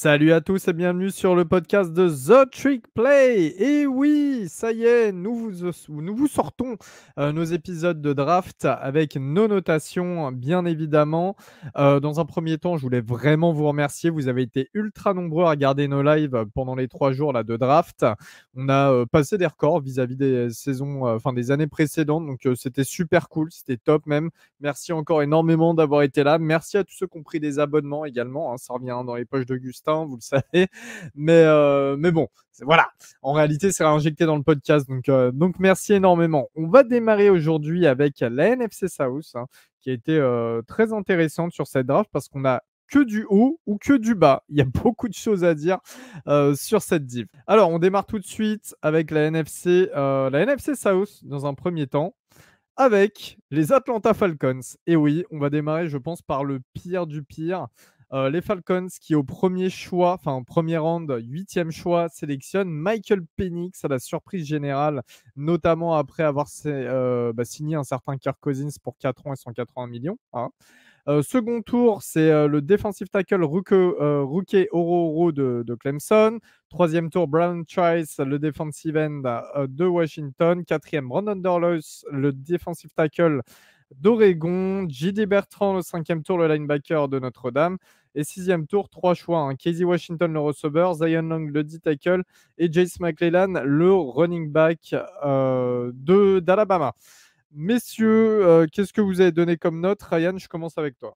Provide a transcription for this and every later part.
Salut à tous et bienvenue sur le podcast de The Trick Play. Et oui, ça y est, nous vous sortons nos épisodes de draft avec nos notations, bien évidemment. Dans un premier temps, je voulais vraiment vous remercier. Vous avez été ultra nombreux à regarder nos lives pendant les 3 jours là, de draft. On a passé des records vis-à-vis des saisons, enfin des années précédentes. Donc c'était super cool, c'était top même. Merci encore énormément d'avoir été là. Merci à tous ceux qui ont pris des abonnements également, hein. Ça revient dans les poches d'Augustin, vous le savez. Mais bon, voilà. En réalité, c'est réinjecté dans le podcast. Donc merci énormément. On va démarrer aujourd'hui avec la NFC South, hein, qui a été très intéressante sur cette draft parce qu'on a que du haut ou que du bas. Il y a beaucoup de choses à dire sur cette div. Alors, on démarre tout de suite avec la NFC South dans un premier temps avec les Atlanta Falcons. Et oui, on va démarrer, je pense, par le pire du pire. Les Falcons qui au premier choix, enfin au premier round, 8e choix, sélectionnent Michael Penix à la surprise générale, notamment après avoir signé un certain Kirk Cousins pour 4 ans et 180 millions, hein. Second tour, c'est le defensive tackle Rookie Ororo de Clemson. Troisième tour, Brown Trice, le defensive end de Washington. Quatrième, Brandon Dorlus, le defensive tackle d'Oregon. J.D. Bertrand, le cinquième tour, le linebacker de Notre-Dame. Et sixième tour, 3 choix, hein. Casey Washington, le receveur. Zion Long, le D-tackle. Et Jace McClellan, le running back d'Alabama. Messieurs, qu'est-ce que vous avez donné comme note? Ryan, je commence avec toi.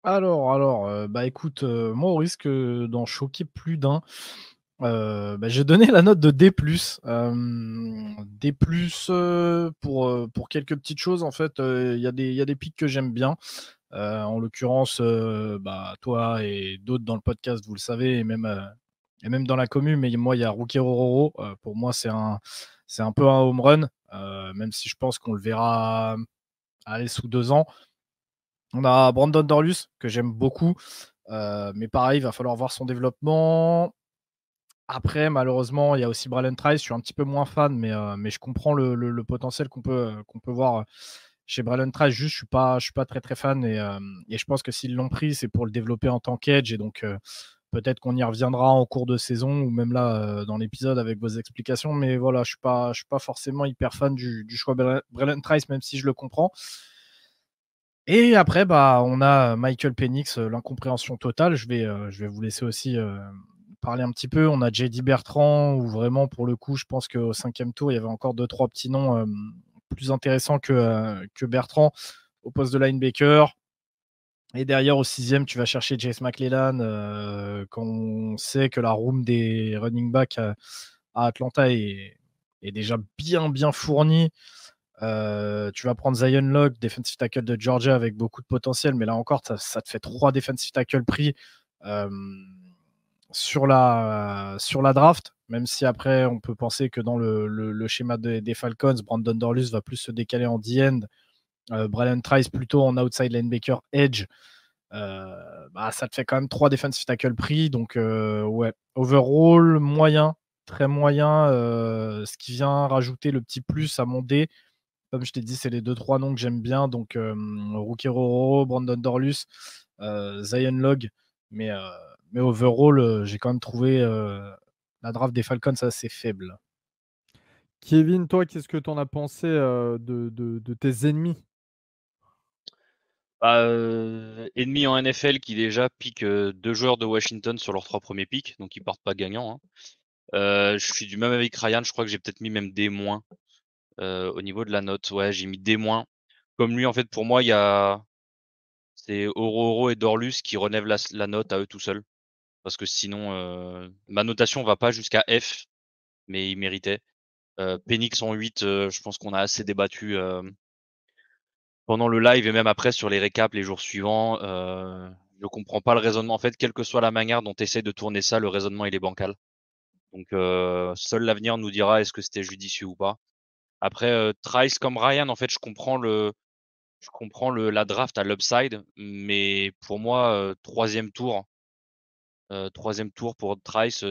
Bah écoute, moi au risque d'en choquer plus d'un, j'ai donné la note de D+. D+, pour quelques petites choses en fait. Il y a des pics que j'aime bien. En l'occurrence, toi et d'autres dans le podcast, vous le savez, et même dans la commu, mais moi il y a Rookie Rororo. Pour moi c'est un peu un home run, même si je pense qu'on le verra aller sous 2 ans. On a Brandon Dorlus, que j'aime beaucoup, mais pareil, il va falloir voir son développement. Après, malheureusement, il y a aussi Braylon Trice. Je suis un petit peu moins fan, mais je comprends le potentiel qu'on peut voir chez Braylon Trice. Juste, je suis pas très très fan, et je pense que s'ils l'ont pris, c'est pour le développer en tant qu'edge, et donc peut-être qu'on y reviendra en cours de saison ou même là dans l'épisode avec vos explications. Mais voilà, je suis pas forcément hyper fan du choix Braylon Trice, même si je le comprends. Et après, on a Michael Penix, l'incompréhension totale. Je vais vous laisser aussi parler un petit peu. On a JD Bertrand, où vraiment, pour le coup, je pense qu'au 5e tour, il y avait encore 2-3 petits noms plus intéressants que Bertrand au poste de linebacker. Et derrière, au 6e, tu vas chercher Jace McClellan, quand on sait que la room des running backs à Atlanta est déjà bien, bien fournie. Tu vas prendre Zion Log, defensive tackle de Georgia avec beaucoup de potentiel, mais là encore, ça te fait 3 defensive tackle pris euh, sur la draft, même si après, on peut penser que dans le schéma des Falcons, Brandon Dorlus va plus se décaler en D-end, Braylon Trice plutôt en outside linebacker edge. Ça te fait quand même 3 defensive tackle pris, donc ouais, overall, moyen, très moyen, ce qui vient rajouter le petit plus à mon dé. Comme je t'ai dit, c'est les 2-3 noms que j'aime bien. Donc, Rookie Roro, Brandon Dorlus, Zion Log. Mais, euh, mais overall, j'ai quand même trouvé la draft des Falcons assez faible. Kevin, toi, qu'est-ce que tu en as pensé de tes ennemis? Ennemi en NFL qui déjà pique 2 joueurs de Washington sur leurs 3 premiers picks, donc ils partent pas gagnants, hein. Je suis du même avec Ryan, je crois que j'ai peut-être mis même D-, au niveau de la note. Ouais, j'ai mis D-. Comme lui, en fait, pour moi, c'est Oro et Dorlus qui relèvent la note à eux tout seuls. Parce que sinon, ma notation va pas jusqu'à F, mais ils méritaient. Penix en 8, je pense qu'on a assez débattu pendant le live et même après sur les récaps les jours suivants. Je comprends pas le raisonnement. En fait, quelle que soit la manière dont tu essaies de tourner ça, le raisonnement il est bancal. Donc seul l'avenir nous dira est-ce que c'était judicieux ou pas. Après, Trice comme Ryan, en fait, je comprends la draft à l'upside, mais pour moi, troisième tour pour Trice,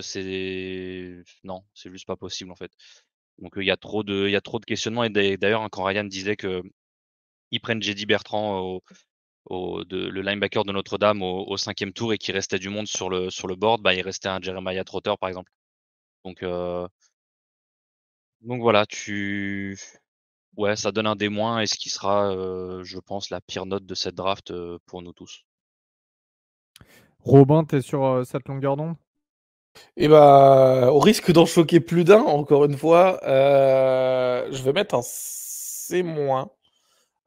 non, c'est juste pas possible en fait. Donc il y a trop de questionnements et d'ailleurs, hein, quand Ryan disait que ils prennent JD Bertrand le linebacker de Notre-Dame au 5e tour et qu'il restait du monde sur le board, bah, il restait un Jeremiah Trotter, par exemple. Donc voilà, ouais, ça donne un D- et ce qui sera, je pense, la pire note de cette draft, pour nous tous. Robin, tu es sur cette longueur d'onde? Et bah, au risque d'en choquer plus d'un, encore une fois, je vais mettre un C-.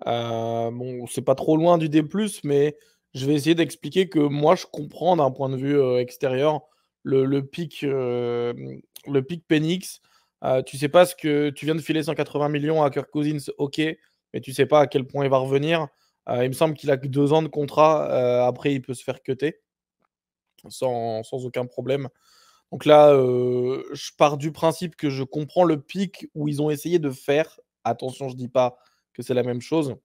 Bon, c'est pas trop loin du D+, mais je vais essayer d'expliquer que moi, je comprends d'un point de vue extérieur le pic, le pic Penix. Tu sais pas ce que tu viens de filer 180 millions à Kirk Cousins, ok, mais tu sais pas à quel point il va revenir. Il me semble qu'il a que 2 ans de contrat. Après, il peut se faire cutter sans aucun problème. Donc là, je pars du principe que je comprends le pic où ils ont essayé de faire. Attention, je dis pas que c'est la même chose.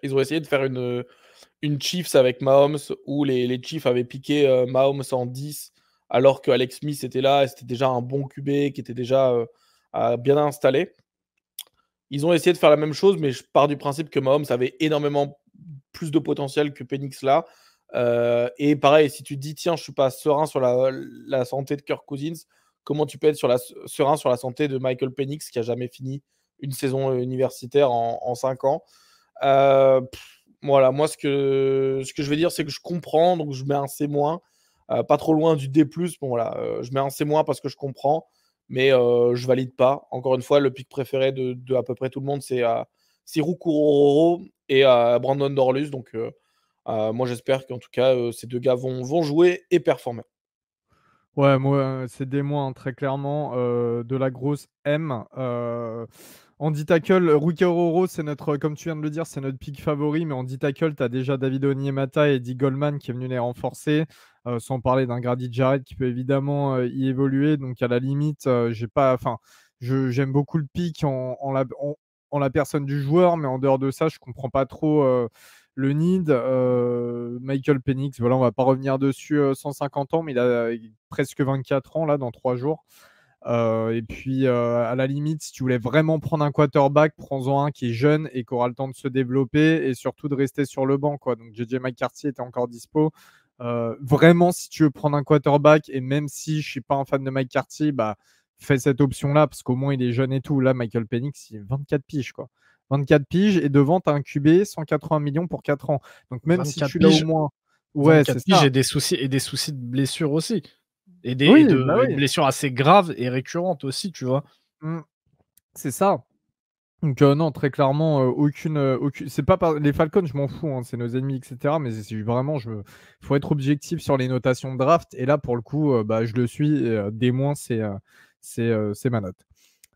Ils ont essayé de faire une Chiefs avec Mahomes où les Chiefs avaient piqué Mahomes en 10 alors que Alex Smith était là et c'était déjà un bon QB qui était déjà bien installé. Ils ont essayé de faire la même chose, mais je pars du principe que Mahomes avait énormément plus de potentiel que Penix là. Et pareil, si tu te dis, tiens, je suis pas serein sur la santé de Kirk Cousins, comment tu peux être serein sur la santé de Michael Penix qui a jamais fini une saison universitaire en 5 ans. Voilà, moi, ce que je vais dire, c'est que je comprends, donc je mets un C-, pas trop loin du D+. Bon, voilà, je mets un C- parce que je comprends, mais je valide pas. Encore une fois, le pick préféré de à peu près tout le monde, c'est Rukuroro et Brandon Dorlus. Donc, moi, j'espère qu'en tout cas, ces deux gars vont jouer et performer. Ouais, moi, c'est des moins, très clairement, de la grosse M. En D-tackle, Rookie Ororo, c'est notre, comme tu viens de le dire, c'est notre pick favori, mais en D-tackle, tu as déjà David Onyemata et Eddie Goldman qui est venu les renforcer, sans parler d'un Grady Jarrett qui peut évidemment y évoluer. Donc, à la limite, j'aime beaucoup le pick en la personne du joueur, mais en dehors de ça, je comprends pas trop le need. Michael Penix, voilà, on va pas revenir dessus 150 ans, mais il a presque 24 ans là dans 3 jours. Et puis, à la limite, si tu voulais vraiment prendre un quarterback, prends-en un qui est jeune et qui aura le temps de se développer et surtout de rester sur le banc, quoi. Donc, JJ McCarthy était encore dispo. Vraiment, si tu veux prendre un quarterback, et même si je suis pas un fan de McCarthy, bah, fais cette option-là parce qu'au moins il est jeune et tout. Là, Michael Penix, il est 24 piges, quoi. 24 piges et devant, tu as un QB 180 millions pour 4 ans. Donc, même si 24 tu l'as au piges, moins. Ouais, 24 c'est piges ça. et des soucis de blessures aussi. Et Oui, de bah oui. blessures assez graves et récurrentes aussi, tu vois. C'est ça. Donc non, très clairement, aucune c'est pas les Falcons, je m'en fous, hein, c'est nos ennemis et cetera, mais c'est vraiment faut être objectif sur les notations de draft et là, pour le coup, bah, je le suis et D-, c'est ma note.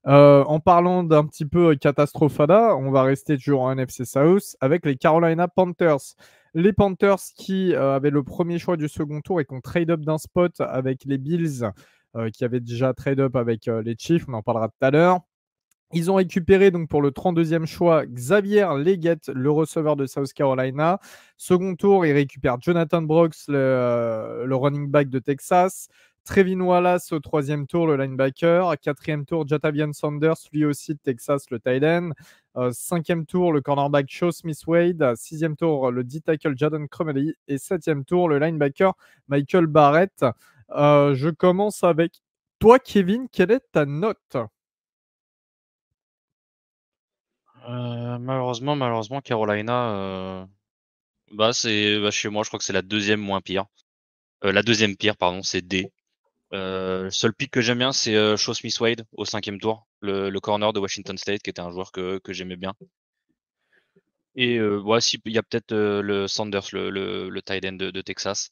En parlant d'un petit peu catastrophada, on va rester toujours en NFC South avec les Carolina Panthers. Les Panthers qui avaient le premier choix du second tour et qui ont trade up d'un spot avec les Bills, qui avaient déjà trade up avec les Chiefs, on en parlera tout à l'heure. Ils ont récupéré donc pour le 32e choix Xavier Legette, le receveur de South Carolina. Second tour, ils récupèrent Jonathan Brooks, le running back de Texas. Trevin Wallace au 3e tour, le linebacker. 4e tour, Jatavian Sanders, lui aussi de Texas, le tight end. 5e tour, le cornerback Shaw Smith-Wade. 6e tour, le D-tackle Jadon Crumley. Et 7e tour, le linebacker Michael Barrett. Je commence avec toi, Kevin. Quelle est ta note? Malheureusement, Carolina, chez moi, je crois que c'est la deuxième moins pire. La deuxième pire, pardon, c'est D. Seul pick que j'aime bien, c'est Shaw Smith-Wade au 5e tour, le corner de Washington State, qui était un joueur que j'aimais bien. Et il y a peut-être le Sanders, le tight end de Texas.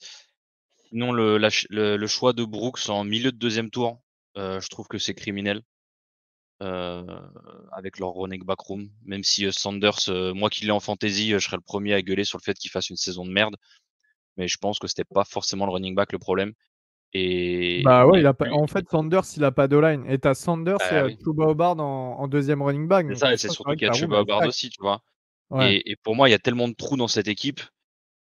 Sinon, le choix de Brooks en milieu de deuxième tour, je trouve que c'est criminel. Avec leur running back room. Même si Sanders, moi qui l'ai en fantasy, je serais le premier à gueuler sur le fait qu'il fasse une saison de merde. Mais je pense que c'était pas forcément le running back le problème. Et Bah ouais, non plus. en fait, Sanders, il a pas de line. Et t'as Sanders et Bah oui. Chuba Hubbard en deuxième running back. C'est Donc ça, en et c'est soi, c'est surtout vrai que qu'il y a ta room, Chuba elle est Hubbard stack. aussi, tu vois. Ouais. Et pour moi, il y a tellement de trous dans cette équipe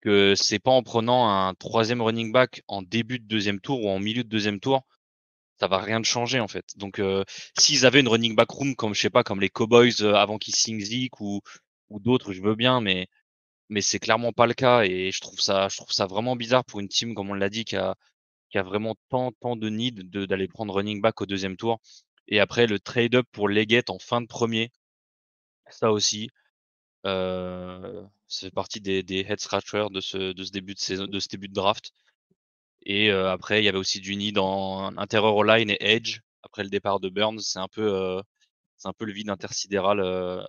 que c'est pas en prenant un troisième running back en début de deuxième tour ou en milieu de deuxième tour, ça va rien de changer en fait. Donc s'ils avaient une running back room comme je sais pas, comme les Cowboys avant qu'ils signent Zeke ou d'autres, je veux bien, mais mais c'est clairement pas le cas et je trouve ça vraiment bizarre pour une team, comme on l'a dit, qui a vraiment tant de need d'aller prendre running back au 2e tour et après le trade up pour Leggett en fin de premier, ça aussi, ça fait partie des head scratchers de ce début de saison, de ce début de draft et après il y avait aussi du need en intérieur O-line et edge après le départ de Burns. C'est un peu le vide intersidéral,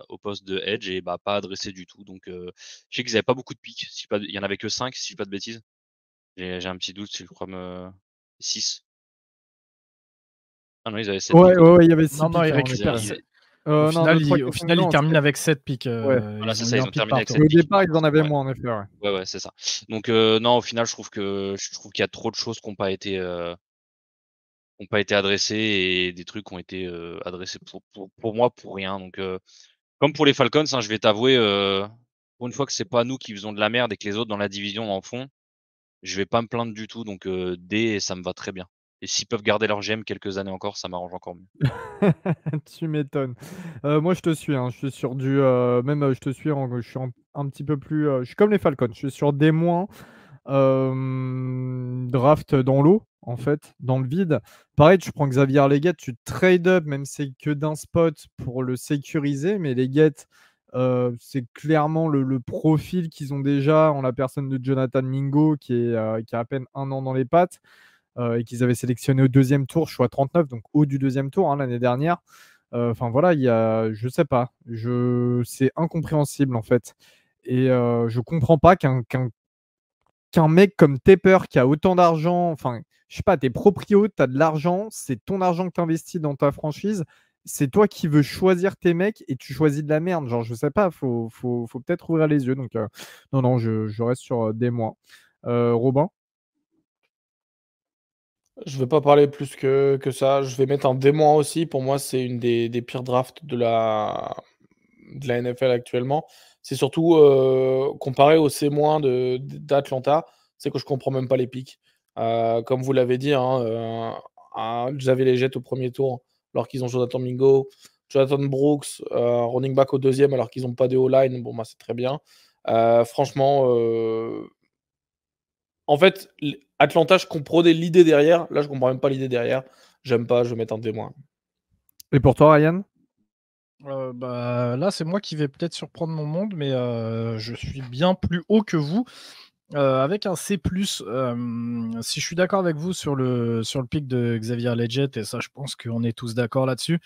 au poste de edge et bah, pas adressé du tout donc je sais qu'ils avaient pas beaucoup de picks, si pas il y en avait que 5 si je dis pas de bêtises. J'ai un petit doute, je crois 6. Ah non, ils avaient 7 Ouais, picks autant. il y avait 6 Non, picks, ils hein, en récupèrent. effet. Au Non, final, de 3 au questions, final, ils non, terminent avec 7 picks. ouais. Voilà, c'est Ils ont ça, eu ils un ont pick terminé par avec tour. 7 Au picks départ, par ils en contre, avaient ouais. moins, en effet, ouais. Ouais, c'est ça. Donc non, au final, je trouve qu'il y a trop de choses qui ont pas été adressées et des trucs qui ont été adressés pour moi pour rien. Donc comme pour les Falcons, hein, je vais t'avouer, pour une fois que c'est pas nous qui faisons de la merde et que les autres dans la division en font, je vais pas me plaindre du tout. Donc D, ça me va très bien. Et s'ils peuvent garder leur GM quelques années encore, ça m'arrange encore mieux. Tu m'étonnes. Moi, je te suis, hein, je suis sur du, même, je te suis je suis un petit peu plus, je suis comme les Falcons, je suis sur D-, draft dans l'eau, en fait, dans le vide. Pareil, tu prends Xavier Leggett, tu trade up, même si c'est que d'un spot pour le sécuriser, mais Leggett, c'est clairement le profil qu'ils ont déjà en la personne de Jonathan Mingo qui a à peine 1 an dans les pattes, et qu'ils avaient sélectionné au 2e tour, choix 39, donc haut du 2e tour, hein, l'année dernière. Enfin voilà, je sais pas, c'est incompréhensible en fait. Et je comprends pas qu'un mec comme Tepper qui a autant d'argent, enfin, je sais pas, t'es proprio, t'as de l'argent, c'est ton argent que t'investis dans ta franchise, c'est toi qui veux choisir tes mecs et tu choisis de la merde. Genre, je sais pas, faut peut-être ouvrir les yeux. Donc, non, je reste sur des mois. Robin? Je vais pas parler plus que ça. Je vais mettre un D- aussi. Pour moi, c'est une des pires drafts de la NFL actuellement. C'est surtout comparé au C- d'Atlanta, c'est que je comprends même pas les pics. Comme vous l'avez dit, hein, j'avais les Jets au premier tour, alors qu'ils ont Jonathan Mingo, Jonathan Brooks, running back au 2e, alors qu'ils n'ont pas de O-line. Bon, bah, c'est très bien. Franchement, en fait, Atlanta, je comprenais l'idée derrière. Là, je comprends même pas l'idée derrière. J'aime pas, je vais mettre un D-. Et pour toi, Ryan? Bah, là, c'est moi qui vais peut-être surprendre mon monde, mais je suis bien plus haut que vous, avec un C+. Si je suis d'accord avec vous sur le pic de Xavier Leggett, et ça, je pense qu'on est tous d'accord là-dessus.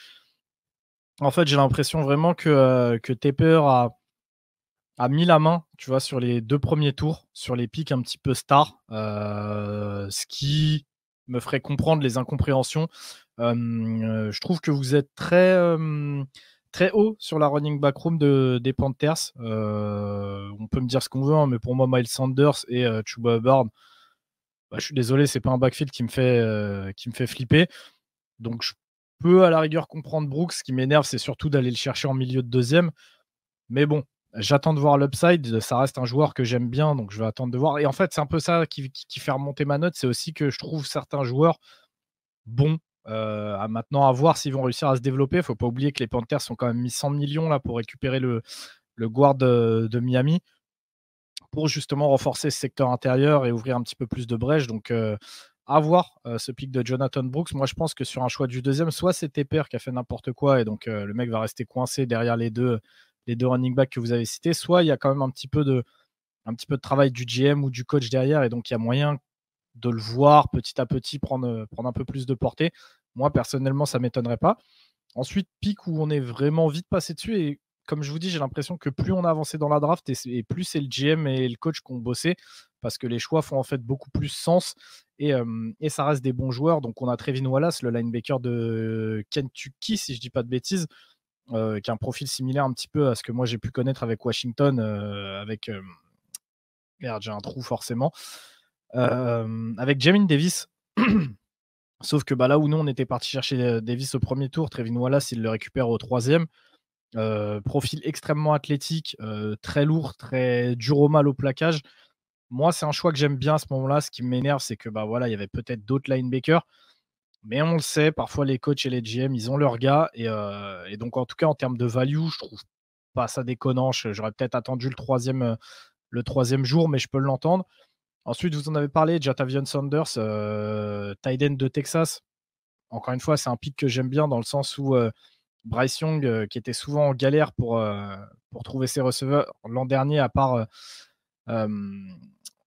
En fait, j'ai l'impression vraiment que Tepper a mis la main, tu vois, sur les 2 premiers tours, sur les pics un petit peu stars, ce qui me ferait comprendre les incompréhensions. Je trouve que vous êtes très haut sur la running back room des Panthers. On peut me dire ce qu'on veut, hein, mais pour moi, Miles Sanders et Chuba Hubbard, bah, je suis désolé, c'est pas un backfield qui me fait flipper. Donc je peux à la rigueur comprendre Brooks. Ce qui m'énerve, c'est surtout d'aller le chercher en milieu de 2e. Mais bon, j'attends de voir l'upside. Ça reste un joueur que j'aime bien, donc je vais attendre de voir. Et en fait, c'est un peu ça qui fait remonter ma note. C'est aussi que je trouve certains joueurs bons. À maintenant à voir s'ils vont réussir à se développer. Il ne faut pas oublier que les Panthers ont quand même mis 100 millions là, pour récupérer le guard de Miami, pour justement renforcer ce secteur intérieur et ouvrir un petit peu plus de brèches. Donc, à voir ce pic de Jonathan Brooks. Moi, je pense que sur un choix du 2e, soit c'est Tepper qui a fait n'importe quoi et donc le mec va rester coincé derrière les deux running backs que vous avez cités, soit il y a quand même un petit peu de travail du GM ou du coach derrière et donc il y a moyen de le voir petit à petit prendre un peu plus de portée. Moi, personnellement, ça ne m'étonnerait pas. Ensuite, pic où on est vraiment vite passé dessus et comme je vous dis, j'ai l'impression que plus on a avancé dans la draft et plus c'est le GM et le coach qui ont bossé parce que les choix font en fait beaucoup plus sens et ça reste des bons joueurs. Donc on a Trevin Wallace, le linebacker de Kentucky, si je dis pas de bêtises, qui a un profil similaire un petit peu à ce que moi j'ai pu connaître avec Washington, merde, j'ai un trou forcément, avec Jamin Davis. Sauf que bah, là où nous on était parti chercher Davis au premier tour, Trevin Wallace il le récupère au 3e. Profil extrêmement athlétique, très lourd, très dur au mal au plaquage. Moi, c'est un choix que j'aime bien à ce moment-là. Ce qui m'énerve, c'est que bah, voilà, il y avait peut-être d'autres linebackers, mais on le sait, parfois les coachs et les GM, ils ont leurs gars. Et donc, en tout cas, en termes de value, je trouve pas ça déconnant. J'aurais peut-être attendu le 3e le 3e jour, mais je peux l'entendre. Ensuite, vous en avez parlé, Jatavion Sanders, tight end de Texas. Encore une fois, c'est un pick que j'aime bien dans le sens où Bryce Young, qui était souvent en galère pour trouver ses receveurs l'an dernier, à part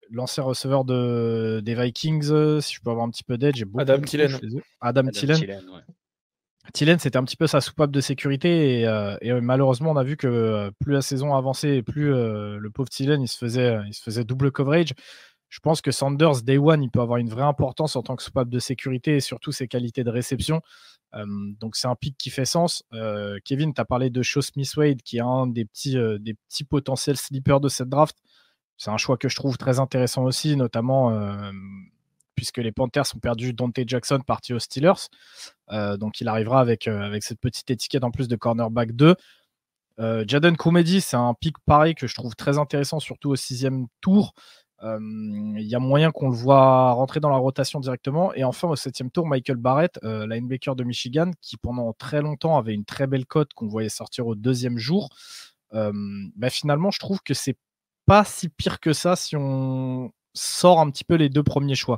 l'ancien receveur des Vikings, si je peux avoir un petit peu d'aide, j'ai beaucoup Adam de Thielen. touches, les yeux. Adam Thielen. Ouais. Thielen, c'était un petit peu sa soupape de sécurité et malheureusement, on a vu que plus la saison avançait et plus le pauvre Thielen, il se faisait double coverage. Je pense que Sanders, Day One, il peut avoir une vraie importance en tant que soupape de sécurité et surtout ses qualités de réception. Donc, c'est un pick qui fait sens. Kevin, tu as parlé de Shaw Smith-Wade, qui est un des petits potentiels sleepers de cette draft. C'est un choix que je trouve très intéressant aussi, notamment puisque les Panthers ont perdu Dante Jackson, parti aux Steelers. Donc, il arrivera avec cette petite étiquette en plus de cornerback 2. Jaden Comedy, c'est un pick pareil que je trouve très intéressant, surtout au 6e tour. Il y a moyen qu'on le voit rentrer dans la rotation directement. Et enfin, au 7e tour, Michael Barrett, linebacker de Michigan, qui pendant très longtemps avait une très belle cote qu'on voyait sortir au 2e jour. Finalement, je trouve que c'est pas si pire que ça si on sort un petit peu les 2 premiers choix.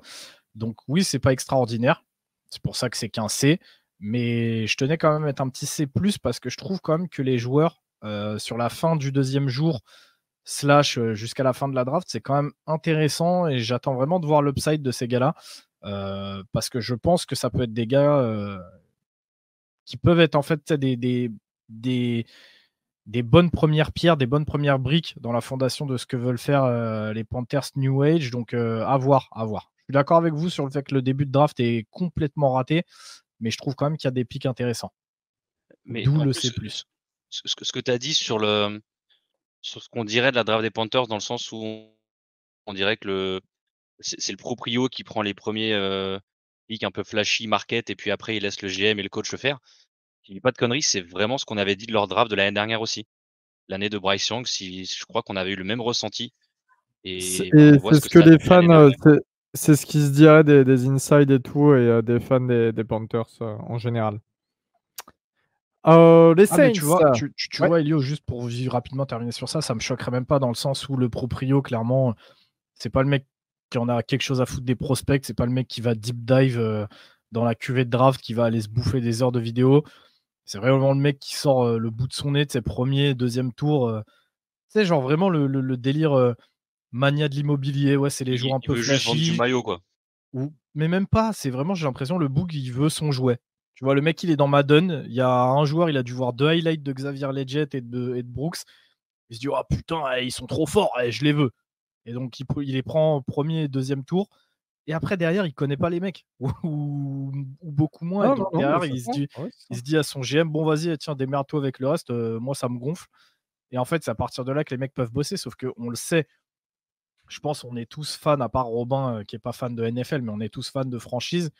Donc oui, c'est pas extraordinaire. C'est pour ça que c'est qu'un C. Mais je tenais quand même à mettre un petit C+, parce que je trouve quand même que les joueurs, sur la fin du 2e jour, / jusqu'à la fin de la draft, c'est quand même intéressant et j'attends vraiment de voir l'upside de ces gars-là, parce que je pense que ça peut être des gars qui peuvent être en fait des bonnes premières pierres, des bonnes premières briques dans la fondation de ce que veulent faire les Panthers New Age. Donc à voir. Je suis d'accord avec vous sur le fait que le début de draft est complètement raté, mais je trouve quand même qu'il y a des pics intéressants. Mais D'où en le plus, C+. ce que tu as dit sur ce qu'on dirait de la draft des Panthers, dans le sens où on dirait que c'est le proprio qui prend les premiers picks un peu flashy market et puis après il laisse le GM et le coach le faire. Je dis pas de conneries, c'est vraiment ce qu'on avait dit de leur draft de l'année dernière aussi. L'année de Bryce Young, je crois qu'on avait eu le même ressenti. Et on voit c'est ce ce que que ça a les donné l'année fans, dernière. c'est ce qui se dirait des insides et tout, et des fans des Panthers en général. Les Ah, mais Saints. tu Ouais. vois, Elio, juste pour rapidement terminer sur ça me choquerait même pas dans le sens où le proprio, clairement, c'est pas le mec qui en a quelque chose à foutre des prospects, c'est pas le mec qui va deep dive dans la cuvée de draft, qui va aller se bouffer des heures de vidéo. C'est vraiment le mec qui sort le bout de son nez de ses premiers, 2e tours. Tu sais, genre vraiment le délire mania de l'immobilier. Ouais, c'est les joueurs un Il peu veut juste vendre du flashy. maillot, quoi. Mais même pas, c'est vraiment, j'ai l'impression, le book, il veut son jouet. Tu vois, le mec, il est dans Madden. Il y a un joueur, il a dû voir 2 highlights de Xavier Legette et de Brooks. Il se dit, oh putain, ils sont trop forts, je les veux. Et donc, il les prend au 1er et 2e tour. Et après, derrière, il connaît pas les mecs, ou beaucoup moins. Et Non, donc, non, derrière, c'est il ça. Ouais, c'est se ça. dit à son GM, bon, vas-y, tiens, démerde-toi avec le reste. Moi, ça me gonfle. Et en fait, c'est à partir de là que les mecs peuvent bosser. Sauf qu'on le sait, je pense qu'on est tous fans, à part Robin, qui est pas fan de NFL, mais on est tous fans de franchise.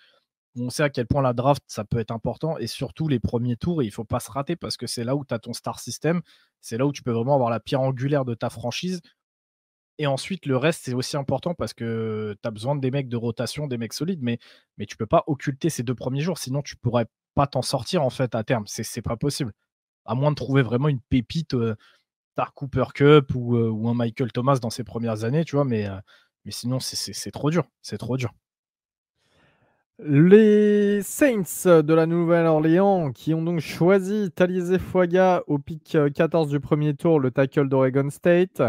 On sait à quel point la draft, ça peut être important, et surtout les premiers tours, il ne faut pas se rater parce que c'est là où tu as ton star system, c'est là où tu peux vraiment avoir la pierre angulaire de ta franchise. Et ensuite, le reste, c'est aussi important parce que tu as besoin des mecs de rotation, des mecs solides, mais tu ne peux pas occulter ces 2 premiers jours, sinon tu ne pourrais pas t'en sortir en fait à terme. C'est pas possible. À moins de trouver vraiment une pépite, Star Cooper Cup ou un Michael Thomas dans ses premières années, tu vois, mais sinon, c'est trop dur. C'est trop dur. Les Saints de la Nouvelle-Orléans qui ont donc choisi Talizé Fuaga au pick 14 du premier tour, le tackle d'Oregon State.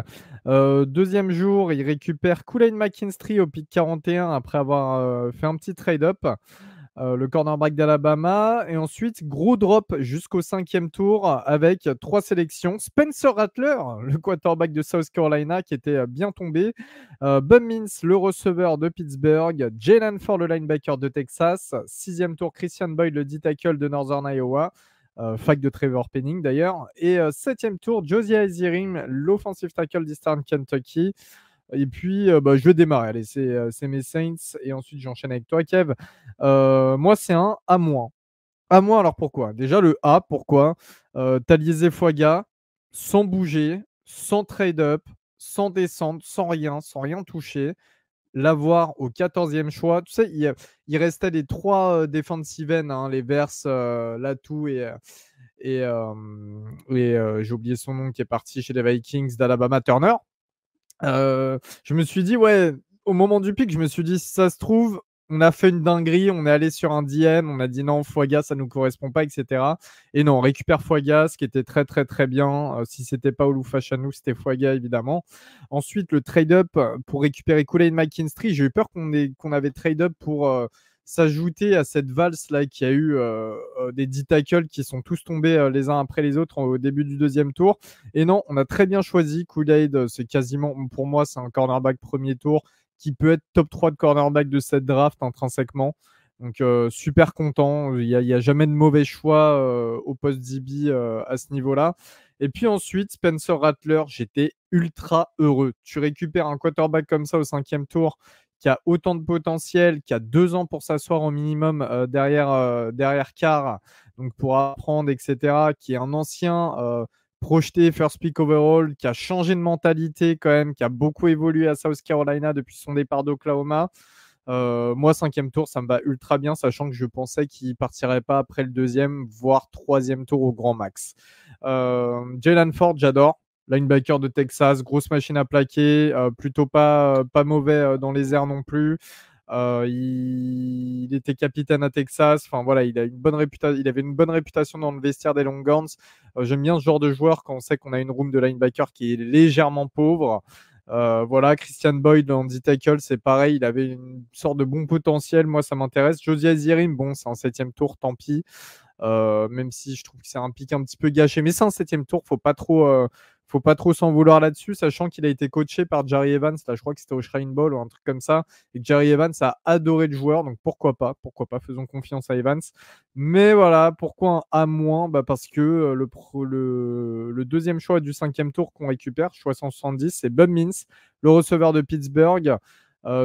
2e jour, ils récupèrent Kool-Aid McKinstry au pick 41 après avoir fait un petit trade-up. Le cornerback d'Alabama. Et ensuite, gros drop jusqu'au 5e tour avec 3 sélections. Spencer Rattler, le quarterback de South Carolina, qui était bien tombé. Bum Means, le receveur de Pittsburgh. Jalen Ford, le linebacker de Texas. 6e tour, Christian Boyd, le D-tackle de Northern Iowa. Fac de Trevor Penning d'ailleurs. Et 7e tour, Josiah Ezirim, l'offensive tackle d'Eastern Kentucky. Et puis, je vais démarrer. Allez, c'est mes Saints. Et ensuite, j'enchaîne avec toi, Kev. Moi, c'est un A-. A-, alors pourquoi? Déjà, le A, pourquoi? Talizé Fuaga, sans bouger, sans trade-up, sans descendre, sans rien toucher. L'avoir au 14e choix. Tu sais, il restait les 3 defensive ends, hein, les Vers, Latou et j'ai oublié son nom, qui est parti chez les Vikings d'Alabama, Turner. Je me suis dit, ouais, au moment du pic, je me suis dit, si ça se trouve, on a fait une dinguerie, on est allé sur un DM, on a dit non, Fouagas, ça ne nous correspond pas, etc. Et non, on récupère Fouagas, qui était très, très, très bien. Si c'était pas Olufachanou, c'était Fouagas, évidemment. Ensuite, le trade-up pour récupérer Kool-Aid McKinstry, j'ai eu peur qu'on avait trade-up pour s'ajouter à cette valse-là qui a eu des 10 tackles qui sont tous tombés les uns après les autres au début du deuxième tour. Et non, on a très bien choisi. Kool-Aid, c'est quasiment, pour moi, c'est un cornerback premier tour qui peut être top 3 de cornerback de cette draft intrinsèquement. Donc, super content. Il n'y a jamais de mauvais choix au poste DB à ce niveau-là. Et puis ensuite, Spencer Rattler, j'étais ultra heureux. Tu récupères un quarterback comme ça au 5e tour qui a autant de potentiel, qui a 2 ans pour s'asseoir au minimum derrière Carr, donc pour apprendre, etc., qui est un ancien projeté first pick overall, qui a changé de mentalité quand même, qui a beaucoup évolué à South Carolina depuis son départ d'Oklahoma. Moi, 5e tour, ça me va ultra bien, sachant que je pensais qu'il partirait pas après le 2e, voire 3e tour au grand max. Jalen Ford, j'adore. Linebacker de Texas, grosse machine à plaquer, plutôt pas mauvais dans les airs non plus. Il était capitaine à Texas. Enfin voilà, il avait une bonne réputation dans le vestiaire des Longhorns. J'aime bien ce genre de joueur quand on sait qu'on a une room de linebacker qui est légèrement pauvre. Voilà, Christian Boyd en D-tackle, c'est pareil, il avait une sorte de bon potentiel. Moi, ça m'intéresse. Josiah Zirim, bon, c'est en 7e tour, tant pis. Même si je trouve que c'est un pic un petit peu gâché, mais c'est un 7e tour, faut pas trop s'en vouloir là-dessus, sachant qu'il a été coaché par Jerry Evans, là je crois que c'était au Shrine Bowl ou un truc comme ça, et que Jerry Evans a adoré le joueur, donc pourquoi pas, faisons confiance à Evans. Mais voilà, pourquoi un A-, parce que le deuxième choix du 5e tour qu'on récupère, choix 170, c'est Bub Means, le receveur de Pittsburgh.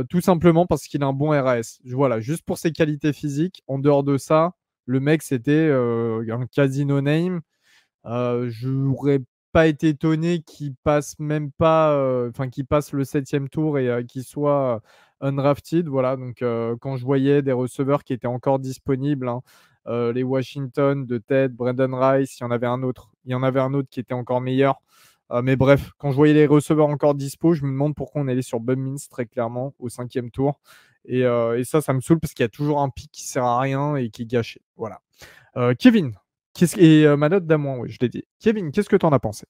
Tout simplement parce qu'il a un bon RAS. Voilà, juste pour ses qualités physiques. En dehors de ça, le mec, c'était un quasi no-name. Je n'aurais pas été étonné qu'il passe même pas, qu'il passe le 7e tour et qu'il soit undrafted. Voilà, donc quand je voyais des receveurs qui étaient encore disponibles, hein, les Washington de Ted, Brandon Rice, il y en avait un autre qui était encore meilleur. Mais bref, quand je voyais les receveurs encore dispo, je me demande pourquoi on est allé sur Bum Means très clairement au 5e tour. Et ça me saoule parce qu'il y a toujours un pic qui sert à rien et qui est gâché. Voilà. Kevin, ma note d'amour, oui, je l'ai dit. Kevin, qu'est-ce que tu en as pensé?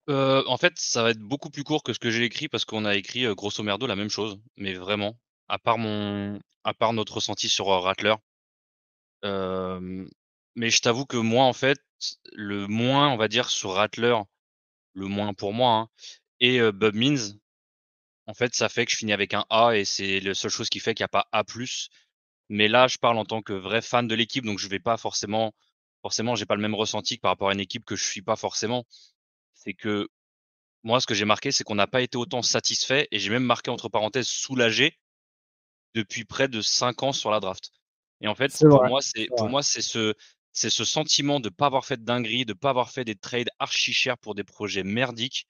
En fait, ça va être beaucoup plus court que ce que j'ai écrit parce qu'on a écrit grosso merdo la même chose, mais vraiment, à part notre ressenti sur Rattler. Mais je t'avoue que moi, en fait, le moins, on va dire, sur Rattler, le moins pour moi, hein, et Bub Means, en fait, ça fait que je finis avec un A et c'est la seule chose qui fait qu'il n'y a pas A+. Mais là, je parle en tant que vrai fan de l'équipe, donc je vais pas forcément, j'ai pas le même ressenti que par rapport à une équipe que je suis pas forcément. C'est que moi, ce que j'ai marqué, c'est qu'on n'a pas été autant satisfait et j'ai même marqué entre parenthèses soulagé depuis près de 5 ans sur la draft. Et en fait, C'est vrai. pour moi, c'est ce sentiment de pas avoir fait de dinguerie, de pas avoir fait des trades archi chers pour des projets merdiques,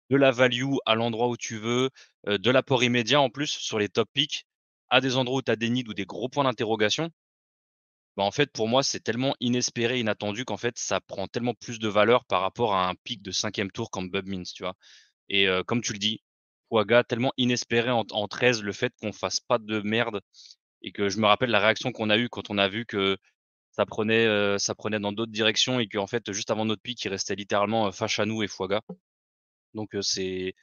de la value à l'endroit où tu veux, de l'apport immédiat en plus sur les top picks, à des endroits où tu as des needs ou des gros points d'interrogation. Bah, en fait, pour moi, c'est tellement inespéré, inattendu qu'en fait, ça prend tellement plus de valeur par rapport à un pic de 5e tour comme Bub Means, tu vois? Et comme tu le dis, Ouaga, tellement inespéré en 13, le fait qu'on fasse pas de merde et que je me rappelle la réaction qu'on a eue quand on a vu que ça prenait dans d'autres directions et qu'en fait, juste avant notre pic, il restait littéralement, Fachanou et Fouaga. Donc c'est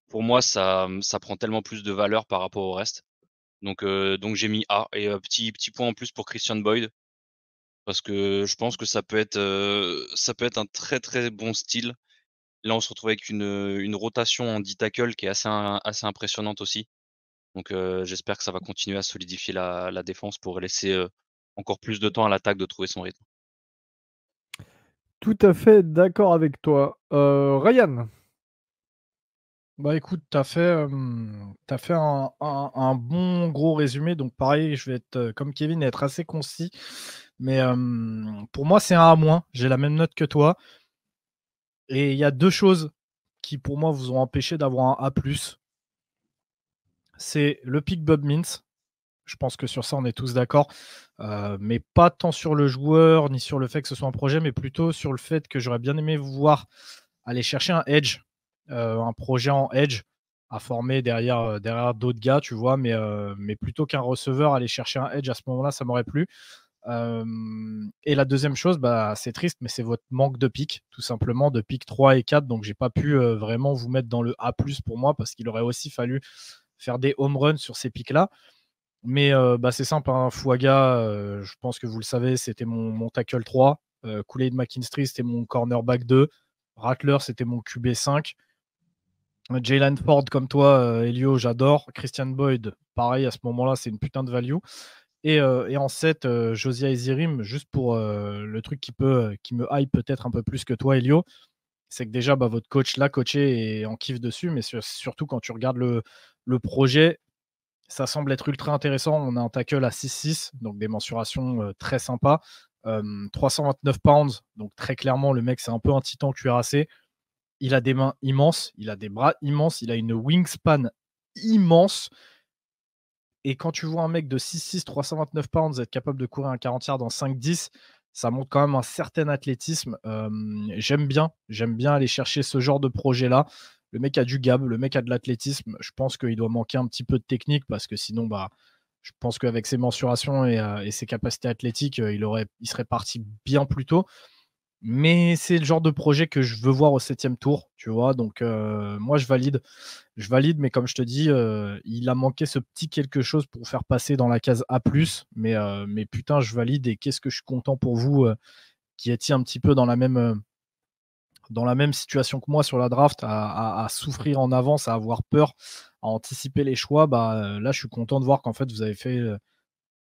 pour moi, ça prend tellement plus de valeur par rapport au reste. Donc j'ai mis A et petit point en plus pour Christian Boyd parce que je pense que ça peut être un très, très bon style. Là, on se retrouve avec une rotation en D-tackle qui est assez impressionnante aussi. Donc j'espère que ça va continuer à solidifier la défense pour laisser, encore plus de temps à l'attaque de trouver son rythme. Tout à fait d'accord avec toi. Ryan? Bah écoute, tu as fait un bon gros résumé. Donc pareil, je vais être comme Kevin, être assez concis. Mais pour moi, c'est un A-. J'ai la même note que toi. Et il y a 2 choses qui, pour moi, vous ont empêché d'avoir un A+. C'est le pick Bub Means. Je pense que sur ça, on est tous d'accord. Mais pas tant sur le joueur, ni sur le fait que ce soit un projet, mais plutôt sur le fait que j'aurais bien aimé voir aller chercher un edge, un projet en edge à former derrière d'autres gars, tu vois, mais plutôt qu'un receveur, aller chercher un edge à ce moment-là, ça m'aurait plu. Et la deuxième chose, bah, c'est triste, mais c'est votre manque de pick, tout simplement, de pick 3 et 4. Donc, j'ai pas pu vraiment vous mettre dans le A+, pour moi, parce qu'il aurait aussi fallu faire des home runs sur ces picks-là. Mais bah, c'est simple, hein, Fouaga, je pense que vous le savez, c'était mon tackle 3. Kool-Aid McKinstry, c'était mon cornerback 2. Rattler, c'était mon QB 5. Jalen Ford, comme toi, Elio, j'adore. Christian Boyd, pareil, à ce moment-là, c'est une putain de value. Et en 7, Josiah Ezirim, juste pour le truc qui me hype peut-être un peu plus que toi, Elio, c'est que déjà, bah, votre coach l'a coaché et en kiffe dessus, mais surtout quand tu regardes le projet, ça semble être ultra intéressant. On a un tackle à 6'6", donc des mensurations très sympas. 329 pounds, donc très clairement, le mec, c'est un peu un titan cuirassé. Il a des mains immenses, il a des bras immenses, il a une wingspan immense. Et quand tu vois un mec de 6'6", 329 pounds être capable de courir un 40 yards en 5'10", ça montre quand même un certain athlétisme. J'aime bien aller chercher ce genre de projet-là. Le mec a du gab, le mec a de l'athlétisme. Je pense qu'il doit manquer un petit peu de technique parce que sinon, bah, je pense qu'avec ses mensurations et ses capacités athlétiques, il serait parti bien plus tôt. Mais c'est le genre de projet que je veux voir au 7e tour, tu vois. Donc, moi, je valide, mais comme je te dis, il a manqué ce petit quelque chose pour faire passer dans la case A+, mais putain, je valide. Et qu'est-ce que je suis content pour vous qui étiez un petit peu dans la même situation que moi sur la draft, à souffrir en avance, à avoir peur, à anticiper les choix. Bah, là, je suis content de voir qu'en fait, vous avez fait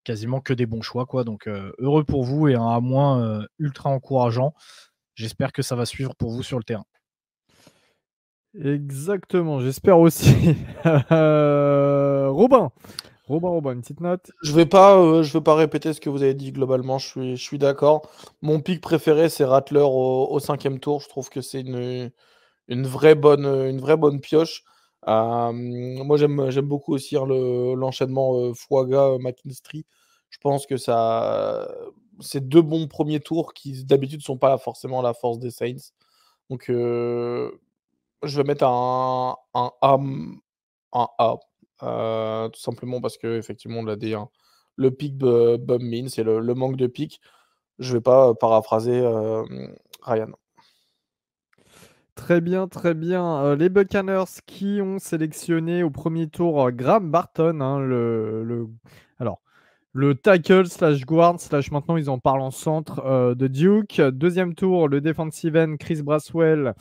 quasiment que des bons choix, quoi. Donc, heureux pour vous et un A- ultra encourageant. J'espère que ça va suivre pour vous sur le terrain. Exactement, j'espère aussi. Robin, une petite note. Je vais pas répéter ce que vous avez dit globalement. Je suis d'accord. Mon pick préféré, c'est Rattler au 5e tour. Je trouve que c'est une vraie bonne pioche. Moi, j'aime beaucoup aussi hein, l'enchaînement Fouaga McKinstry. Je pense que c'est deux bons premiers tours qui d'habitude sont pas forcément la force des Saints. Donc, je vais mettre un A, tout simplement parce que effectivement, on l'a dit, hein, le pick bum min, c'est le manque de pick. Je vais pas paraphraser Ryan. Très bien, très bien. Les Buccaneers qui ont sélectionné au premier tour Graham Barton, hein, alors, le tackle slash guard slash maintenant ils en parlent en centre de Duke. Deuxième tour, le defensive end Chris Braswell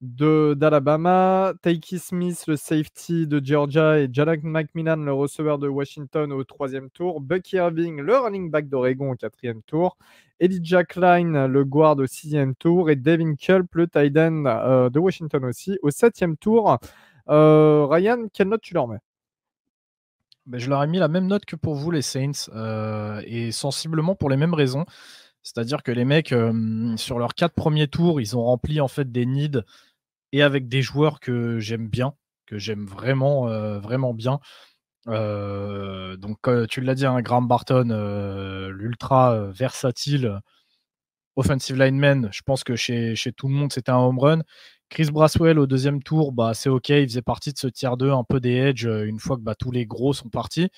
d'Alabama, Tyke Smith, le safety de Georgia, et Jalen McMillan, le receveur de Washington au 3e tour, Bucky Irving, le running back d'Oregon au 4e tour, Elijah Klein, le guard au 6e tour, et Devin Culp, le tight end de Washington aussi au 7e tour. Ryan, quelle note tu leur mets? Ben, je leur ai mis la même note que pour vous, les Saints, et sensiblement pour les mêmes raisons. C'est-à-dire que les mecs, sur leurs 4 premiers tours, ils ont rempli en fait des needs et avec des joueurs que j'aime bien, que j'aime vraiment, vraiment bien. Donc, tu l'as dit, hein, Graham Barton, l'ultra versatile offensive lineman, je pense que chez tout le monde, c'était un home run. Chris Braswell au 2e tour, bah, c'est OK, il faisait partie de ce tier 2, un peu des edge, une fois que bah, tous les gros sont partis.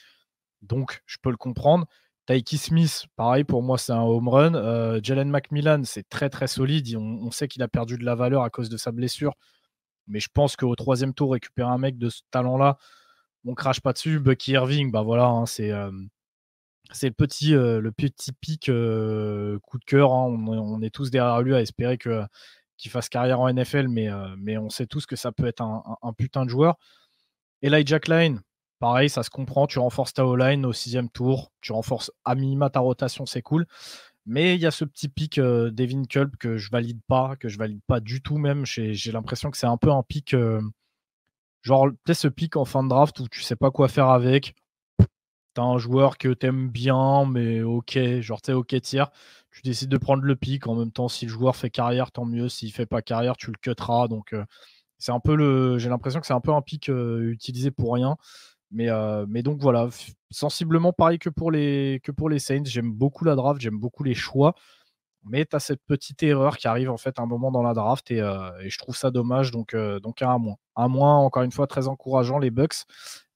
Donc, je peux le comprendre. Tyke Smith, pareil, pour moi, c'est un home run. Jalen McMillan, c'est très, très solide. On sait qu'il a perdu de la valeur à cause de sa blessure. Mais je pense qu'au 3e tour, récupérer un mec de ce talent-là, on crache pas dessus. Bucky Irving, bah voilà, hein, c'est le petit pic coup de cœur. Hein. On est tous derrière lui à espérer qu'il fasse carrière en NFL, mais on sait tous que ça peut être un putain de joueur. Elijah Klein, pareil, ça se comprend. Tu renforces ta O-line au 6e tour. Tu renforces à minima ta rotation, c'est cool. Mais il y a ce petit pic Devin Culp que je valide pas du tout même. J'ai l'impression que c'est un peu un pic, genre peut-être ce pic en fin de draft où tu sais pas quoi faire avec. T'as un joueur que t'aimes bien, mais ok, genre t'es ok tiers. Tu décides de prendre le pic. En même temps, si le joueur fait carrière, tant mieux. S'il fait pas carrière, tu le cutteras. Donc c'est un peu j'ai l'impression que c'est un peu un pic utilisé pour rien. Mais donc voilà, sensiblement pareil que pour les Saints. J'aime beaucoup la draft, j'aime beaucoup les choix. Mais tu as cette petite erreur qui arrive en fait à un moment dans la draft et je trouve ça dommage. Donc un -. Un -, encore une fois, très encourageant, les Bucks.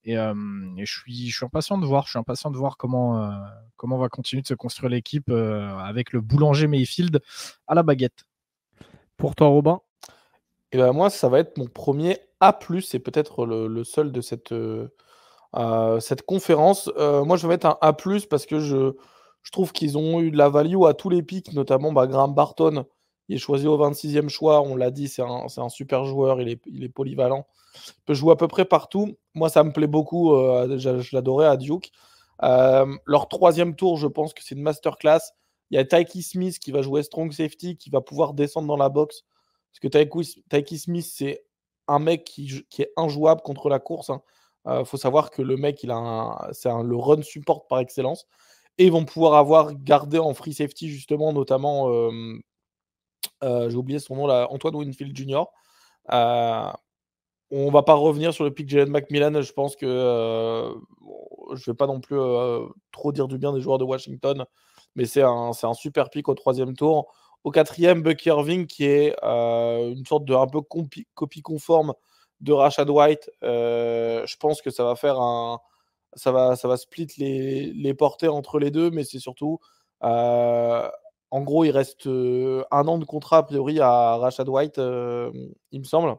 Et je suis impatient de voir. Je suis impatient de voir comment va continuer de se construire l'équipe avec le boulanger Mayfield à la baguette. Pour toi, Robin? Et ben moi, ça va être mon premier A+, et peut-être le seul de cette conférence. Moi, je vais mettre un A+, parce que je trouve qu'ils ont eu de la value à tous les pics, notamment Graham Barton. Il est choisi au 26e choix. On l'a dit, c'est un super joueur. Il est polyvalent. Il peut jouer à peu près partout. Moi, ça me plaît beaucoup. Je l'adorais à Duke. Leur 3e tour, je pense que c'est une masterclass. Il y a Tyke Smith qui va jouer strong safety, qui va pouvoir descendre dans la box. Parce que Tyke Smith, c'est un mec qui est injouable contre la course. Faut savoir que le mec, c'est le run support par excellence. Et ils vont pouvoir garder en free safety, justement, notamment, j'ai oublié son nom là, Antoine Winfield Jr. On va pas revenir sur le pick Jalen McMillan. Je pense que je vais pas non plus trop dire du bien des joueurs de Washington, mais c'est un super pick au 3e tour. Au 4e, Bucky Irving, qui est une sorte de un peu copie conforme de Rachaad White. Je pense que ça va faire ça va split les portées entre les deux, mais c'est surtout en gros, il reste 1 an de contrat a priori à Rachaad White, il me semble.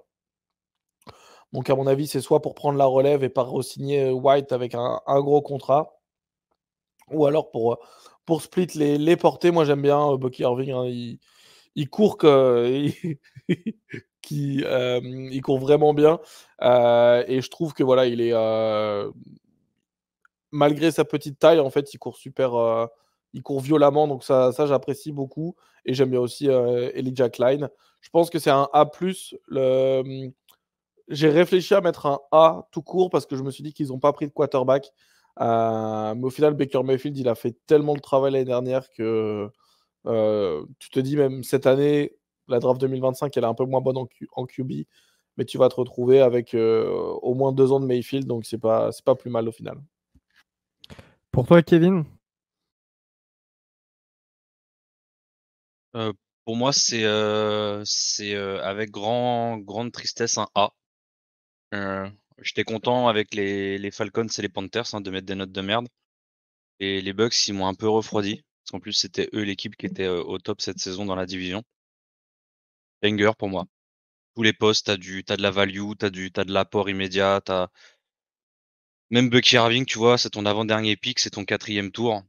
Donc, à mon avis, c'est soit pour prendre la relève et pas re-signer White avec un gros contrat, ou alors pour split les portées. Moi, j'aime bien Bucky Irving. Il court il court vraiment bien. Et je trouve que voilà, il est malgré sa petite taille, en fait, il court il court violemment. Donc ça j'apprécie beaucoup. Et j'aime bien aussi Elijah Klein. Je pense que c'est un A+. J'ai réfléchi à mettre un A tout court parce que je me suis dit qu'ils n'ont pas pris de quarterback. Mais au final, Baker Mayfield, il a fait tellement de travail l'année dernière que tu te dis, même cette année, la draft 2025, elle est un peu moins bonne en QB. Mais tu vas te retrouver avec au moins 2 ans de Mayfield. Donc, c'est pas plus mal au final. Pour toi, Kevin? Pour moi, c'est avec grande tristesse un A. J'étais content avec les Falcons et les Panthers de mettre des notes de merde. Et les Bucks, ils m'ont un peu refroidi. Parce qu'en plus, c'était eux l'équipe qui était au top cette saison dans la division. Banger pour moi. Tous les postes, t'as de la value, t'as de l'apport immédiat, même Bucky Irving, tu vois, c'est ton avant-dernier pick, c'est ton 4e tour.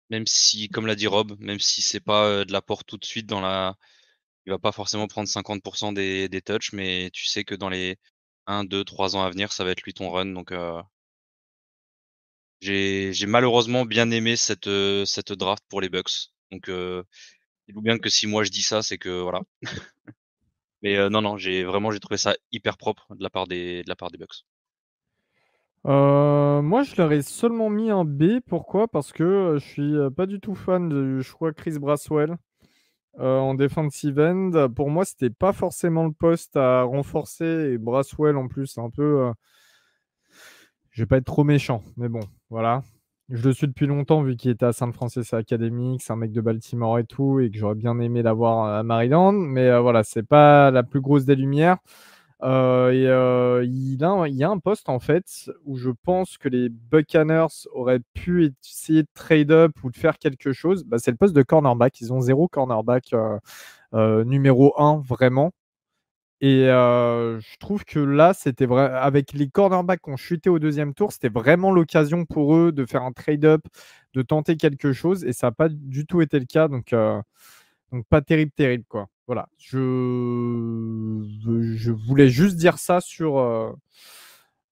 Même si, comme l'a dit Rob, même si c'est pas de l'apport tout de suite il va pas forcément prendre 50% des touches, mais tu sais que dans les 1, 2, 3 ans à venir, ça va être lui ton run. Donc j'ai malheureusement bien aimé cette draft pour les Bucks. Donc il faut bien que si moi je dis ça, c'est que voilà. Mais non, j'ai trouvé ça hyper propre de la part des Bucks. Moi, je leur ai seulement mis un B. Pourquoi? Parce que je suis pas du tout fan du choix Chris Braswell en defensive end. Pour moi, c'était pas forcément le poste à renforcer. Et Braswell, en plus, c'est un peu. Je vais pas être trop méchant, mais bon, voilà. Je le suis depuis longtemps, vu qu'il était à San Francisco Academy, que c'est un mec de Baltimore et tout, et que j'aurais bien aimé l'avoir à Maryland. Mais voilà, c'est pas la plus grosse des lumières. Il y a un poste en fait où je pense que les Buccaneers auraient pu essayer de trade up ou de faire quelque chose. C'est le poste de cornerback. Ils ont 0 cornerback numéro 1 vraiment. Et je trouve que là, c'était vrai, avec les cornerbacks qui ont chuté au 2e tour, c'était vraiment l'occasion pour eux de faire un trade-up, de tenter quelque chose. Et ça n'a pas du tout été le cas. Donc pas terrible, quoi. Voilà. Je voulais juste dire ça sur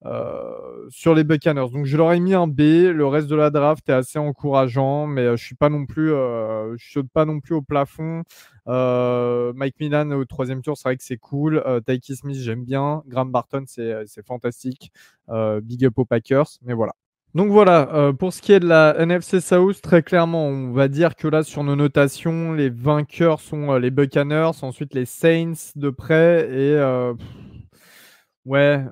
les Buccaneers. Donc je leur ai mis un B. Le reste de la draft est assez encourageant, mais je suis pas non plus, je saute pas non plus au plafond. Mike Millan au 3e tour, c'est vrai que c'est cool. Tyke Smith, j'aime bien. Graham Barton, c'est fantastique. Big up aux Packers, mais voilà. Donc voilà, pour ce qui est de la NFC South, très clairement, on va dire que là, sur nos notations, les vainqueurs sont les Buccaneers, ensuite les Saints de près, et Ouais,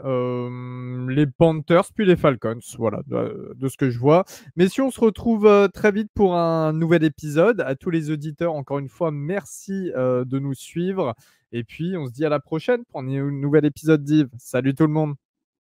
les Panthers puis les Falcons, voilà, de ce que je vois. Messieurs, on se retrouve très vite pour un nouvel épisode. À tous les auditeurs, encore une fois, merci de nous suivre. Et puis, on se dit à la prochaine pour un nouvel épisode d'Yves. Salut tout le monde.